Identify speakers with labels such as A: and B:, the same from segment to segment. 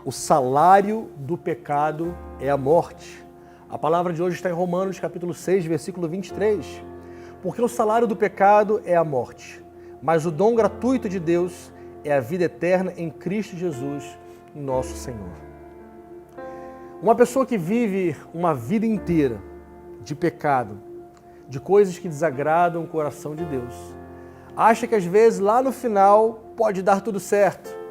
A: O salário do pecado é a morte. A palavra de hoje está em Romanos, capítulo 6, versículo 23. Porque o salário do pecado é a morte, mas o dom gratuito de Deus é a vida eterna em Cristo Jesus, nosso Senhor. Uma pessoa que vive uma vida inteira de pecado, de coisas que desagradam o coração de Deus, acha que às vezes lá no final pode dar tudo certo,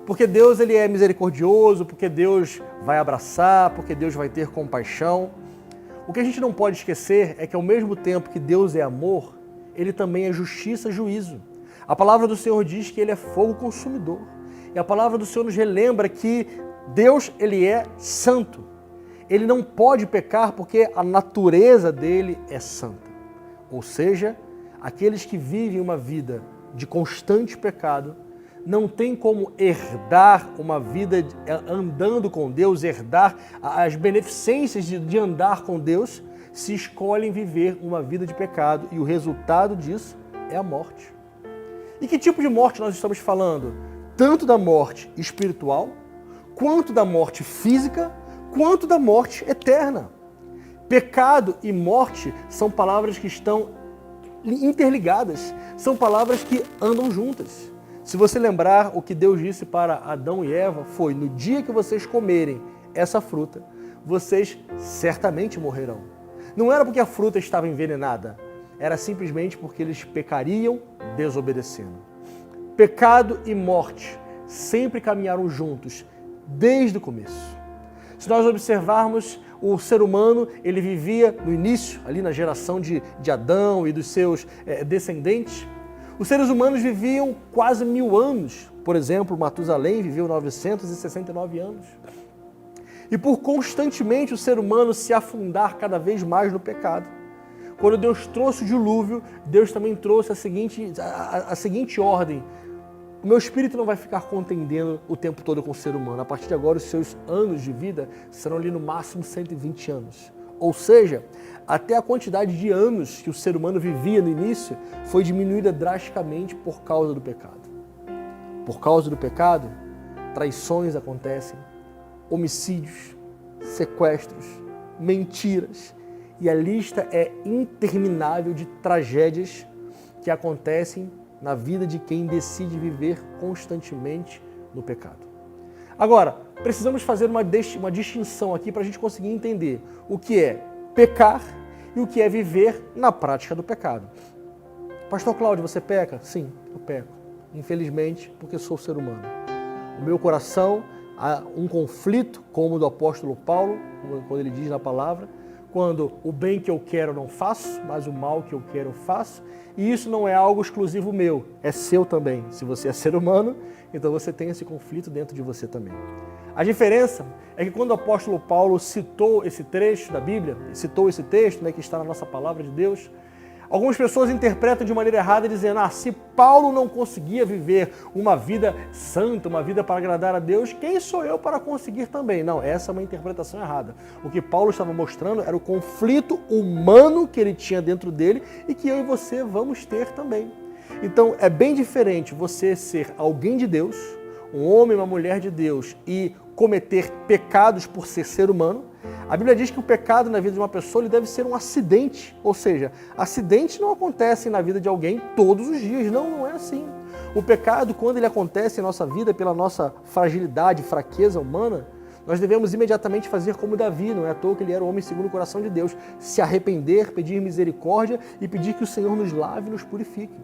A: porque Deus ele é misericordioso, porque Deus vai abraçar, porque Deus vai ter compaixão. O que a gente não pode esquecer é que ao mesmo tempo que Deus é amor, Ele também é justiça e juízo. A palavra do Senhor diz que Ele é fogo consumidor. E a palavra do Senhor nos relembra que Deus ele é santo. Ele não pode pecar porque a natureza dele é santa. Ou seja, aqueles que vivem uma vida de constante pecado não tem como herdar uma vida andando com Deus, herdar as beneficências de andar com Deus, se escolhem viver uma vida de pecado e o resultado disso é a morte. E que tipo de morte nós estamos falando? Tanto da morte espiritual, quanto da morte física, quanto da morte eterna. Pecado e morte são palavras que estão interligadas, são palavras que andam juntas. Se você lembrar, o que Deus disse para Adão e Eva foi: no dia que vocês comerem essa fruta, vocês certamente morrerão. Não era porque a fruta estava envenenada, era simplesmente porque eles pecariam desobedecendo. Pecado e morte sempre caminharam juntos, desde o começo. Se nós observarmos, o ser humano, ele vivia no início, ali na geração de Adão e dos seus descendentes. Os seres humanos viviam quase 1000 anos. Por exemplo, Matusalém viveu 969 anos. E por constantemente o ser humano se afundar cada vez mais no pecado. Quando Deus trouxe o dilúvio, Deus também trouxe a seguinte ordem: o meu espírito não vai ficar contendendo o tempo todo com o ser humano. A partir de agora, os seus anos de vida serão ali no máximo 120 anos. Ou seja, até a quantidade de anos que o ser humano vivia no início foi diminuída drasticamente por causa do pecado. Por causa do pecado, traições acontecem, homicídios, sequestros, mentiras, e a lista é interminável de tragédias que acontecem na vida de quem decide viver constantemente no pecado. Agora, precisamos fazer uma distinção aqui para a gente conseguir entender o que é pecar e o que é viver na prática do pecado. Pastor Cláudio, você peca? Sim, eu peco. Infelizmente, porque sou ser humano. O meu coração há um conflito, como o do apóstolo Paulo, quando ele diz na palavra, quando o bem que eu quero não faço, mas o mal que eu quero faço. E isso não é algo exclusivo meu, é seu também. Se você é ser humano, então você tem esse conflito dentro de você também. A diferença é que quando o apóstolo Paulo citou esse trecho da Bíblia, citou esse texto, que está na nossa palavra de Deus, algumas pessoas interpretam de maneira errada, dizendo: se Paulo não conseguia viver uma vida santa, uma vida para agradar a Deus, quem sou eu para conseguir também? Não, essa é uma interpretação errada. O que Paulo estava mostrando era o conflito humano que ele tinha dentro dele e que eu e você vamos ter também. Então é bem diferente você ser alguém de Deus, um homem, uma mulher de Deus, e cometer pecados por ser humano. A Bíblia diz que o pecado na vida de uma pessoa ele deve ser um acidente, ou seja, acidentes não acontecem na vida de alguém todos os dias, não é assim. O pecado, quando ele acontece em nossa vida pela nossa fragilidade, fraqueza humana, nós devemos imediatamente fazer como Davi, não é à toa que ele era o homem segundo o coração de Deus, se arrepender, pedir misericórdia e pedir que o Senhor nos lave e nos purifique.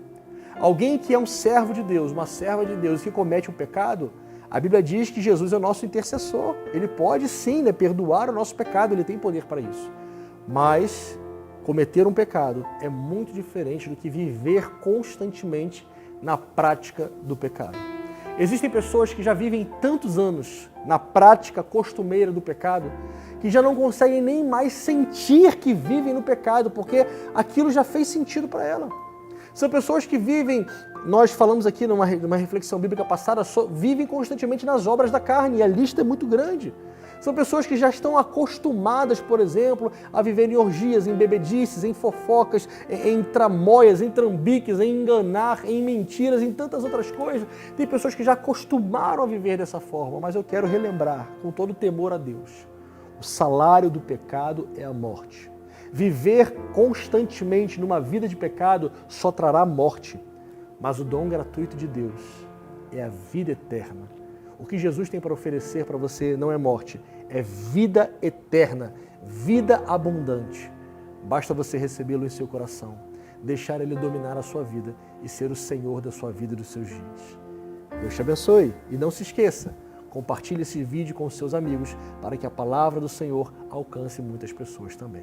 A: Alguém que é um servo de Deus, uma serva de Deus que comete um pecado, a Bíblia diz que Jesus é o nosso intercessor. Ele pode sim perdoar o nosso pecado, ele tem poder para isso. Mas cometer um pecado é muito diferente do que viver constantemente na prática do pecado. Existem pessoas que já vivem tantos anos na prática costumeira do pecado que já não conseguem nem mais sentir que vivem no pecado, porque aquilo já fez sentido para ela. São pessoas que vivem, nós falamos aqui numa reflexão bíblica passada, vivem constantemente nas obras da carne, e a lista é muito grande. São pessoas que já estão acostumadas, por exemplo, a viver em orgias, em bebedices, em fofocas, em tramóias, em trambiques, em enganar, em mentiras, em tantas outras coisas. Tem pessoas que já acostumaram a viver dessa forma, mas eu quero relembrar, com todo temor a Deus, o salário do pecado é a morte. Viver constantemente numa vida de pecado só trará morte, mas o dom gratuito de Deus é a vida eterna. O que Jesus tem para oferecer para você não é morte, é vida eterna, vida abundante. Basta você recebê-lo em seu coração, deixar ele dominar a sua vida e ser o Senhor da sua vida e dos seus dias. Deus te abençoe e não se esqueça, compartilhe esse vídeo com os seus amigos para que a palavra do Senhor alcance muitas pessoas também.